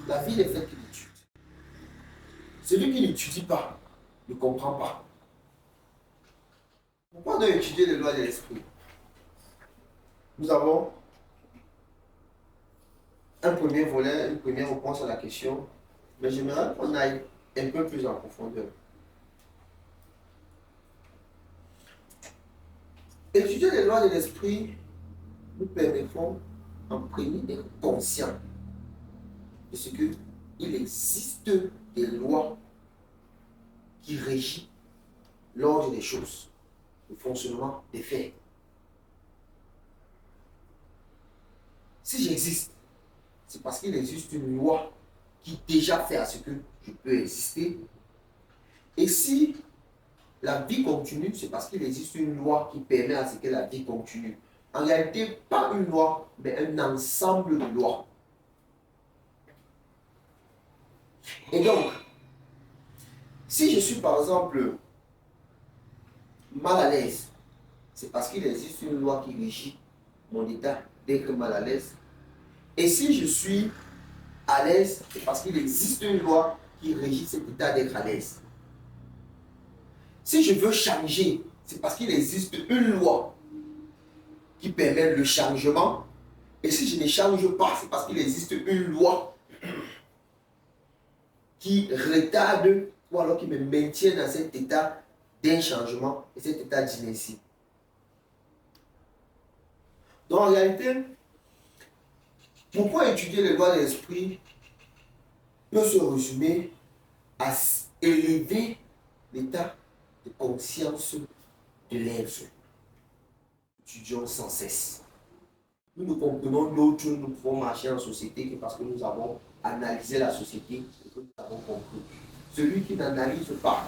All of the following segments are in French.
La vie n'est faite que d'études. Celui qui n'étudie pas ne comprend pas. Pourquoi on doit étudier les lois de l'esprit? Nous avons un premier volet, une première réponse à la question, mais j'aimerais qu'on aille un peu plus en profondeur. Étudier les lois de l'esprit nous permettront en premier d'être conscients de ce qu'il existe des lois qui régissent l'ordre des choses, le fonctionnement des faits. Si j'existe, c'est parce qu'il existe une loi qui déjà fait à ce que je peux exister. Et si la vie continue, c'est parce qu'il existe une loi qui permet à ce que la vie continue. En réalité, pas une loi, mais un ensemble de lois. Et donc, si je suis par exemple mal à l'aise, c'est parce qu'il existe une loi qui régit mon état d'être mal à l'aise. Et si je suis à l'aise, c'est parce qu'il existe une loi qui régit cet état d'être à l'aise. Si je veux changer, c'est parce qu'il existe une loi qui permet le changement. Et si je ne change pas, c'est parce qu'il existe une loi qui retarde ou alors qui me maintient dans cet état d'un changement et cet état d'inertie. Donc en réalité, pourquoi étudier les lois de l'esprit peut se résumer à élever l'état de conscience de l'être. Étudions sans cesse. Nous ne comprenons d'autres, nous pouvons marcher en société que parce que nous avons analysé la société et que nous avons compris. Celui qui n'analyse pas,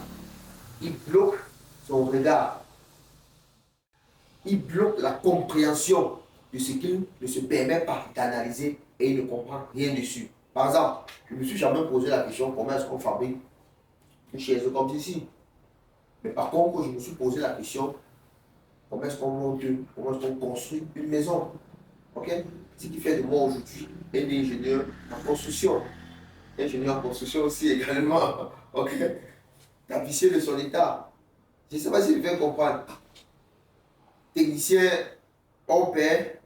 il bloque son regard. Il bloque la compréhension de ce qu'il ne se permet pas d'analyser et il ne comprend rien dessus. Par exemple, je ne me suis jamais posé la question comment est-ce qu'on fabrique une chaise comme ceci. Mais par contre, je me suis posé la question comment est-ce qu'on monte, comment est-ce qu'on construit une maison. Ok? Ce qui fait de moi aujourd'hui un ingénieur en construction. Ingénieur en construction aussi également. Ok? Tapissier de son état. Je ne sais pas si je vais comprendre. Technicien hors pair,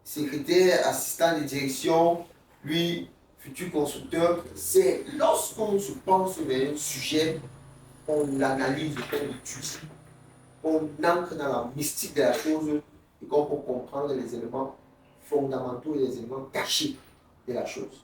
secrétaire, assistant de direction, lui, futur constructeur. C'est lorsqu'on se pense vers un sujet, on l'analyse, on l'étudie, on entre dans la mystique de la chose et qu'on peut comprendre les éléments fondamentaux et les éléments cachés de la chose.